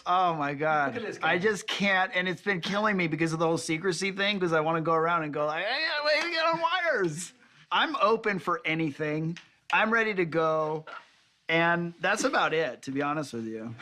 Oh my God. Look at this guy. I just can't, and it's been killing me because of the whole secrecy thing, because I want to go around and go like, hey, wait to get on wires. I'm open for anything. I'm ready to go. And that's about it, to be honest with you.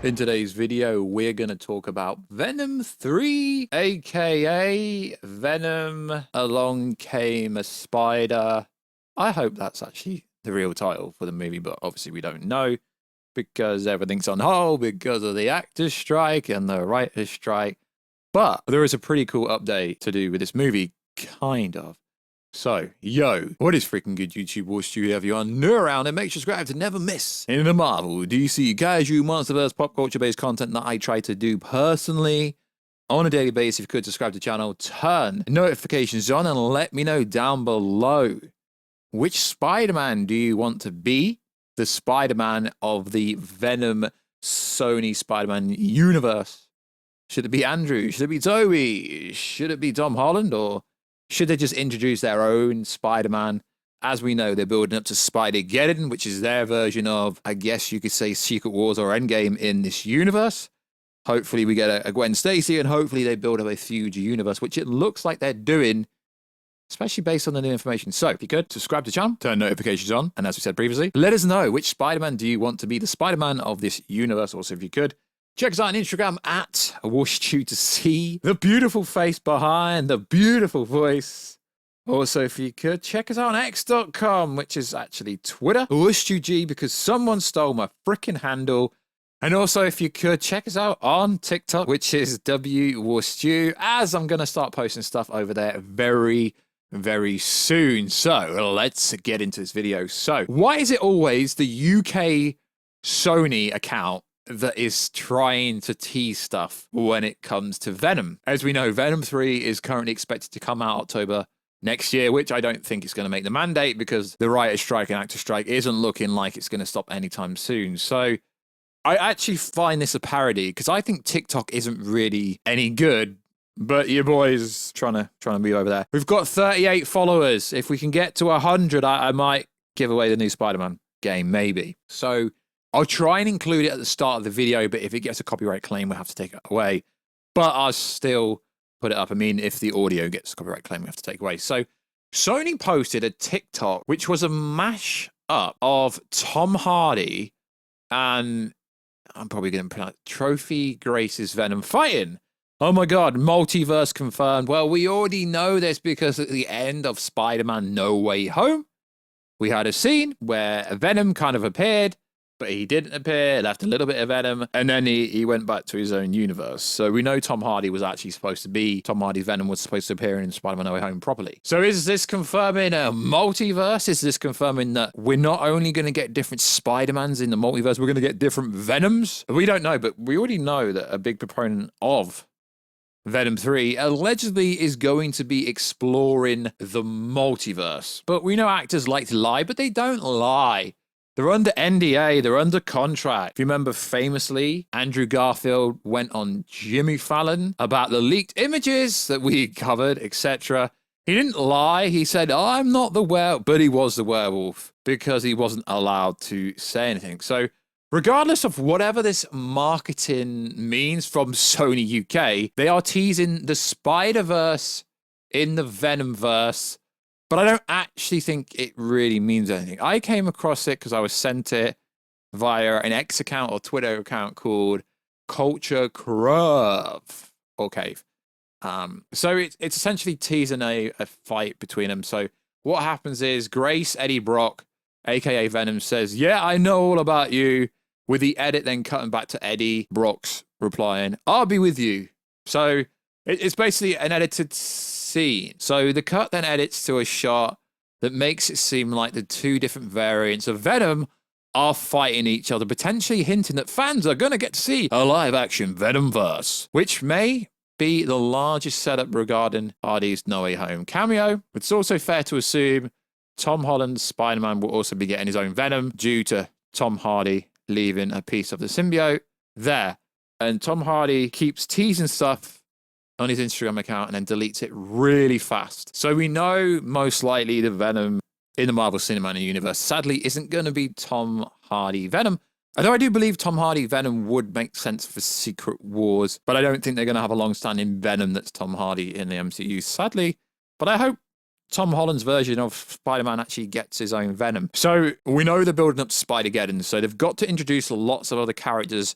In today's video, we're going to talk about Venom 3, aka Venom Along Came a Spider. I hope that's actually the real title for the movie, but obviously we don't know because everything's on hold because of the actors' strike and the writers' strike. But there is a pretty cool update to do with this movie, kind of. So, yo, what is freaking good, YouTube Warstu? Have you on new around and make sure to subscribe to never miss any of the Marvel, DC, casual, Multiverse, pop culture-based content that I try to do personally on a daily basis. If you could subscribe to the channel, turn notifications on and let me know down below which Spider-Man do you want to be? The Spider-Man of the Venom Sony Spider-Man universe. Should it be Andrew? Should it be Toby? Should it be Tom Holland? Or should they just introduce their own Spider-Man? As we know, they're building up to Spidey-Geddon, which is their version of, I guess you could say, Secret Wars or Endgame in this universe. Hopefully we get a Gwen Stacy, and hopefully they build up a huge universe, which it looks like they're doing, especially based on the new information. So, if you could, subscribe to the channel, turn notifications on, and as we said previously, let us know which Spider-Man do you want to be the Spider-Man of this universe. Also, if you could, check us out on Instagram at Warstu to see the beautiful face behind the beautiful voice. Also, if you could, check us out on x.com, which is actually Twitter, WarstuG, because someone stole my freaking handle. And also, if you could, check us out on TikTok, which is WWarstu, as I'm going to start posting stuff over there very, very soon. So, let's get into this video. So, why is it always the UK Sony account that is trying to tease stuff when it comes to Venom? As we know, Venom 3 is currently expected to come out October next year, which I don't think is going to make the mandate because the writer's strike and actor strike isn't looking like it's going to stop anytime soon. So I actually find this a parody because I think TikTok isn't really any good, but your boy's trying to be over there. We've got 38 followers. If we can get to 100, I might give away the new Spider-Man game, maybe. So I'll try and include it at the start of the video, but if it gets a copyright claim, we'll have to take it away. But I'll still put it up. I mean, if the audio gets a copyright claim, we have to take it away. So Sony posted a TikTok, which was a mash up of Tom Hardy and I'm probably going to pronounce Trophy Grace's Venom fighting. Oh my God, Multiverse confirmed. Well, we already know this because at the end of Spider-Man No Way Home, we had a scene where Venom kind of appeared, but he didn't appear, left a little bit of Venom, and then he went back to his own universe. So we know Tom Hardy's Venom was supposed to appear in Spider-Man No Way Home properly. So is this confirming a multiverse? Is this confirming that we're not only going to get different Spider-Mans in the multiverse, we're going to get different Venoms? We don't know, but we already know that a big proponent of Venom 3 allegedly is going to be exploring the multiverse. But we know actors like to lie, but they don't lie. They're under NDA, they're under contract. If you remember famously, Andrew Garfield went on Jimmy Fallon about the leaked images that we covered, etc. He didn't lie, he said, oh, I'm not the werewolf, but he was the werewolf because he wasn't allowed to say anything. So regardless of whatever this marketing means from Sony UK, they are teasing the Spider-Verse in the Venomverse. But I don't actually think it really means anything. I came across it because I was sent it via an X account or Twitter account called Culture Curve or Cave. So it's essentially teasing a fight between them. So what happens is Grace Eddie Brock, aka Venom, says, yeah, I know all about you, with the edit then cutting back to Eddie Brock's replying, I'll be with you. So it's basically an edited scene. So the cut then edits to a shot that makes it seem like the two different variants of Venom are fighting each other, potentially hinting that fans are going to get to see a live-action Venomverse, which may be the largest setup regarding Hardy's No Way Home cameo. It's also fair to assume Tom Holland's Spider-Man will also be getting his own Venom due to Tom Hardy leaving a piece of the symbiote there. And Tom Hardy keeps teasing stuff on his Instagram account and then deletes it really fast. So we know most likely the Venom in the Marvel Cinematic Universe, sadly, isn't going to be Tom Hardy Venom. Although I do believe Tom Hardy Venom would make sense for Secret Wars, but I don't think they're going to have a long-standing Venom that's Tom Hardy in the MCU, sadly. But I hope Tom Holland's version of Spider-Man actually gets his own Venom. So we know they're building up to Spider-Geddon, so they've got to introduce lots of other characters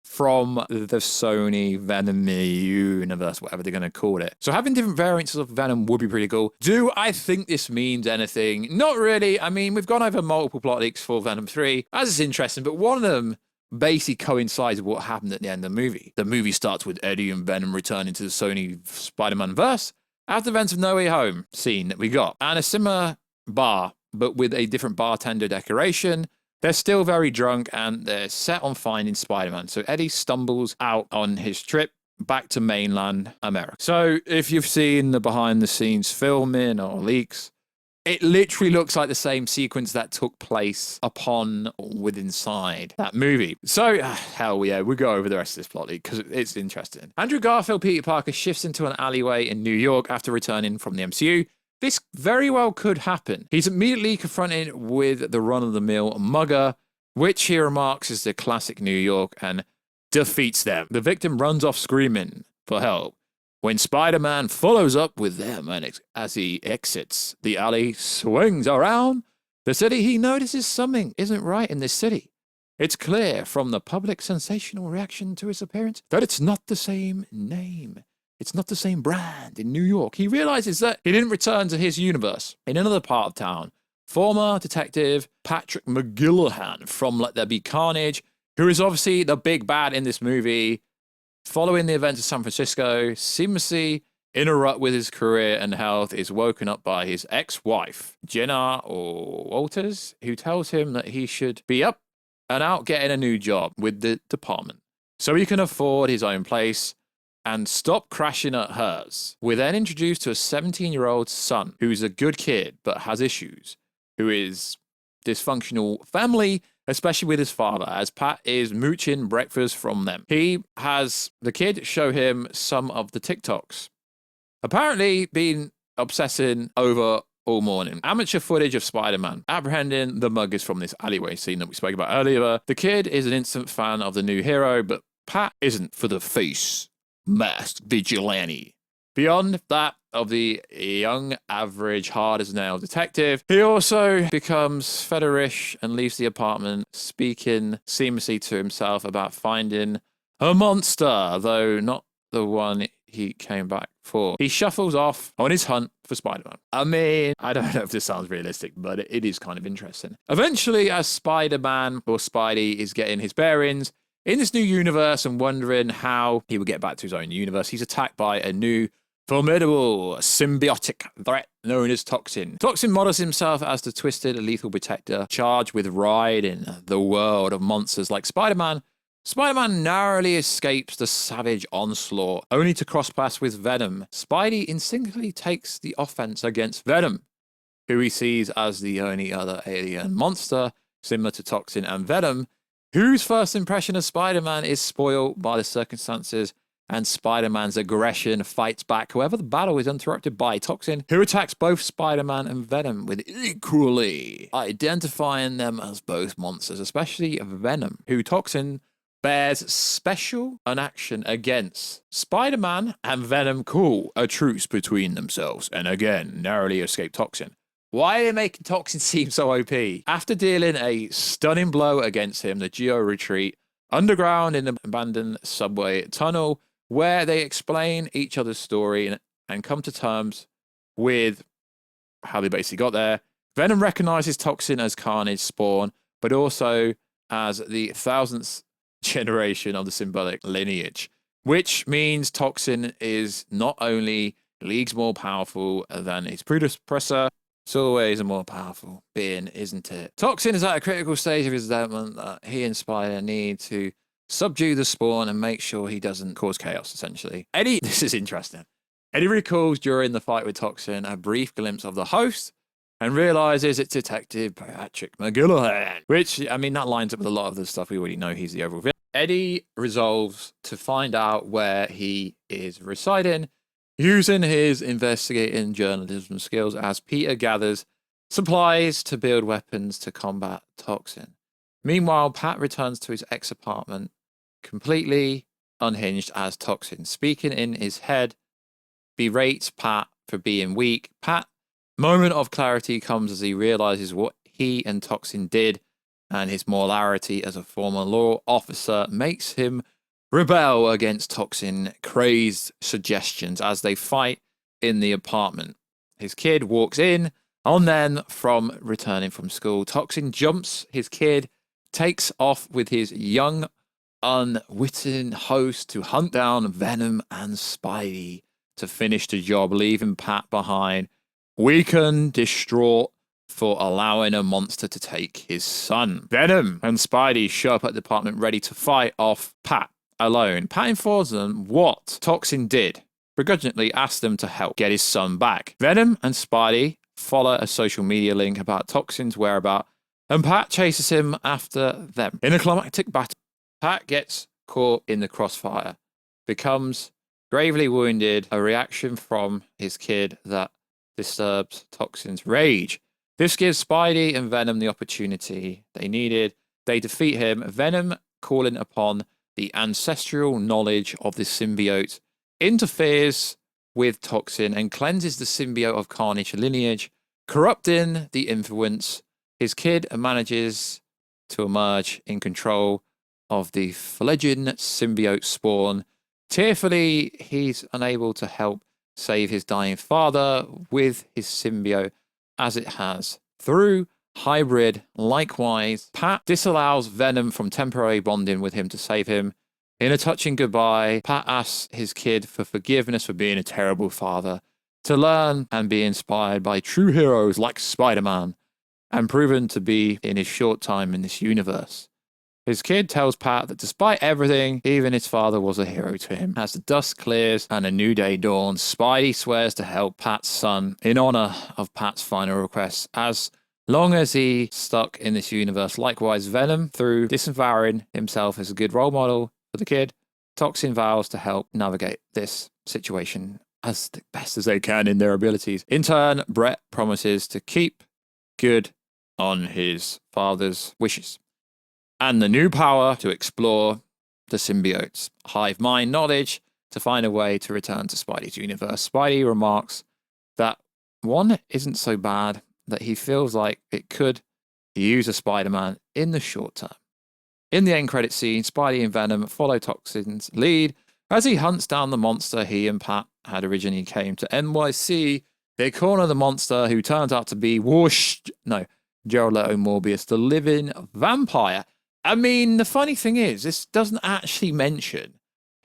from the Sony Venom universe, whatever they're going to call it. So having different variants of Venom would be pretty cool. Do I think this means anything? Not really. I mean, we've gone over multiple plot leaks for Venom 3, as is interesting, but one of them basically coincides with what happened at the end of the movie. The movie starts with Eddie and Venom returning to the Sony Spider-Man verse after events of No Way Home scene that we got. And a similar bar, but with a different bartender decoration. They're still very drunk and they're set on finding Spider-Man. So Eddie stumbles out on his trip back to mainland America. So if you've seen the behind the scenes filming or leaks, it literally looks like the same sequence that took place upon or inside that movie. So, hell yeah, we'll go over the rest of this plot because it's interesting. Andrew Garfield, Peter Parker, shifts into an alleyway in New York after returning from the MCU. This very well could happen. He's immediately confronted with the run-of-the-mill mugger, which he remarks is the classic New York, and defeats them. The victim runs off screaming for help. When Spider-Man follows up with them and as he exits the alley, swings around the city, he notices something isn't right in this city. It's clear from the public sensational reaction to his appearance that it's not the same name. It's not the same brand in New York. He realizes that he didn't return to his universe. In another part of town, former detective Patrick McGillihan from Let There Be Carnage, who is obviously the big bad in this movie, following the events of San Francisco, seamlessly in a rut with his career and health, is woken up by his ex-wife, Jenna or Walters, who tells him that he should be up and out getting a new job with the department so he can afford his own place and stop crashing at hers. We're then introduced to a 17-year-old son who's a good kid but has issues, who is dysfunctional family, especially with his father, as Pat is mooching breakfast from them. He has the kid show him some of the TikToks. Apparently been obsessing over all morning. Amateur footage of Spider-Man apprehending the muggers from this alleyway scene that we spoke about earlier. The kid is an instant fan of the new hero, but Pat isn't for the face. Masked vigilante. Beyond that of the young, average, hard-as-nail detective, he also becomes fetterish and leaves the apartment, speaking seamlessly to himself about finding a monster, though not the one he came back for. He shuffles off on his hunt for Spider-Man. I mean, I don't know if this sounds realistic, but it is kind of interesting. Eventually, as Spider-Man, or Spidey, is getting his bearings in this new universe and wondering how he would get back to his own universe, he's attacked by a new formidable symbiotic threat known as Toxin. Toxin models himself as the twisted, lethal protector charged with riding the world of monsters like Spider-Man. Spider-Man narrowly escapes the savage onslaught, only to cross paths with Venom. Spidey instinctively takes the offense against Venom, who he sees as the only other alien monster similar to Toxin and Venom, whose first impression of Spider-Man is spoiled by the circumstances, and Spider-Man's aggression fights back. However, the battle is interrupted by Toxin, who attacks both Spider-Man and Venom with equally identifying them as both monsters, especially Venom, who Toxin bears special an action against. Spider-Man and Venom call a truce between themselves, and again, narrowly escape Toxin. Why are they making Toxin seem so OP? After dealing a stunning blow against him, the duo retreat underground in an abandoned subway tunnel, where they explain each other's story and come to terms with how they basically got there. Venom recognizes Toxin as Carnage's spawn, but also as the 1000th generation of the symbiotic lineage, which means Toxin is not only leagues more powerful than his predecessor, it's always a more powerful being, isn't it? Toxin is at a critical stage of his development that he and Spider need to subdue the spawn and make sure he doesn't cause chaos, essentially. Eddie, this is interesting. Eddie recalls during the fight with Toxin a brief glimpse of the host and realizes it's Detective Patrick McGillihan, which, I mean, that lines up with a lot of the stuff we already know. He's the overall villain. Eddie resolves to find out where he is residing, using his investigating journalism skills as Peter gathers supplies to build weapons to combat Toxin. Meanwhile, Pat returns to his ex-apartment, completely unhinged as Toxin, speaking in his head, berates Pat for being weak. Pat, moment of clarity comes as he realizes what he and Toxin did, and his morality as a former law officer makes him rebel against Toxin crazed suggestions as they fight in the apartment. His kid walks in on them from returning from school. Toxin jumps his kid, takes off with his young, unwitting host to hunt down Venom and Spidey to finish the job, leaving Pat behind, weakened, distraught for allowing a monster to take his son. Venom and Spidey show up at the apartment ready to fight off Pat alone. Pat informs them what Toxin did, begrudgingly asks them to help get his son back. Venom and Spidey follow a social media link about Toxin's whereabouts, and Pat chases him after them. In a climactic battle, Pat gets caught in the crossfire, becomes gravely wounded, a reaction from his kid that disturbs Toxin's rage. This gives Spidey and Venom the opportunity they needed. They defeat him, Venom calling upon the ancestral knowledge of the symbiote, interferes with Toxin and cleanses the symbiote of Carnage lineage, corrupting the influence. His kid manages to emerge in control of the fledgling symbiote spawn. Tearfully, he's unable to help save his dying father with his symbiote as it has. Through hybrid, likewise, Pat disallows Venom from temporarily bonding with him to save him. In a touching goodbye, Pat asks his kid for forgiveness for being a terrible father, to learn and be inspired by true heroes like Spider-Man, and proven to be in his short time in this universe. His kid tells Pat that despite everything, even his father was a hero to him. As the dust clears and a new day dawns, Spidey swears to help Pat's son in honor of Pat's final request, as long as he's stuck in this universe. Likewise, Venom, through disavowing himself as a good role model for the kid, Toxin vows to help navigate this situation as the best as they can in their abilities. In turn, Brett promises to keep good on his father's wishes, and the new power to explore the symbiote's hive mind knowledge to find a way to return to Spidey's universe. Spidey remarks that one isn't so bad, that he feels like it could use a Spider-Man in the short term. In the end credit scene, Spidey and Venom follow Toxin's lead as he hunts down the monster he and Pat had originally came to NYC. They corner the monster, who turns out to be Jared Leto Morbius, the living vampire. I mean, the funny thing is, this doesn't actually mention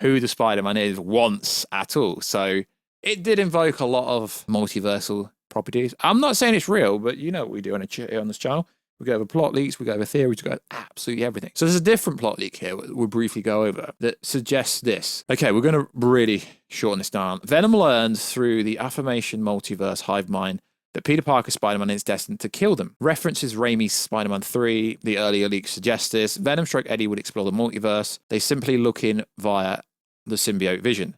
who the Spider-Man is once at all. So it did invoke a lot of multiversal properties. I'm not saying it's real, but you know what we do on this channel. We go over plot leaks, we go over theories, we go over absolutely everything. So there's a different plot leak here we'll briefly go over that suggests this. Okay, we're going to really shorten this down. Venom learns through the affirmation multiverse hive mind that Peter Parker's Spider-Man is destined to kill them. References Raimi's Spider-Man 3, the earlier leaks suggest this. Venom / Eddie would explore the multiverse. They simply look in via the symbiote vision.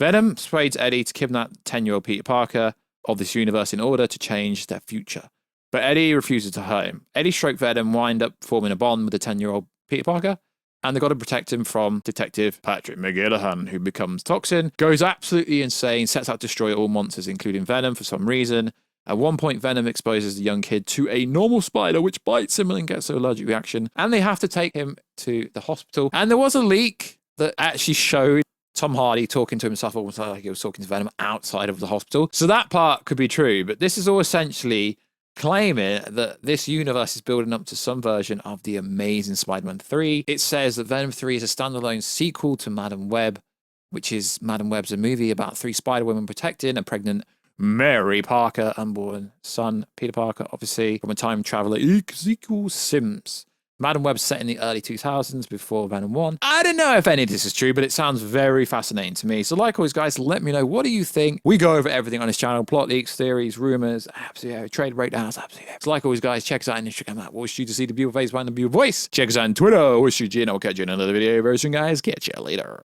Venom persuades Eddie to kidnap 10-year-old Peter Parker of this universe in order to change their future. But Eddie refuses to hurt him. Eddie / Venom wind up forming a bond with the 10-year-old Peter Parker, and they've got to protect him from Detective Patrick McGillihan, who becomes Toxin, goes absolutely insane, sets out to destroy all monsters, including Venom, for some reason. At one point, Venom exposes the young kid to a normal spider, which bites him and gets an allergic reaction, and they have to take him to the hospital. And there was a leak that actually showed Tom Hardy talking to himself, almost like he was talking to Venom outside of the hospital. So that part could be true, but this is all essentially claiming that this universe is building up to some version of the Amazing Spider-Man 3. It says that Venom 3 is a standalone sequel to Madam Web, which is Madam Web's a movie about 3 Spider-Women protecting a pregnant Mary Parker, unborn son Peter Parker, obviously from a time traveler equals Sims. Madam Web's set in the early 2000s before Venom 1. I don't know if any of this is true, but it sounds very fascinating to me. So like always, guys, let me know, what do you think? We go over everything on this channel, plot leaks, theories, rumors, absolutely, trade breakdowns, absolutely. So like always, guys, check us out on Instagram at Warstu to see the beautiful face behind the beautiful voice. Check us out on Twitter, Warstu, and I'll catch you in another video very soon, guys. Catch you later.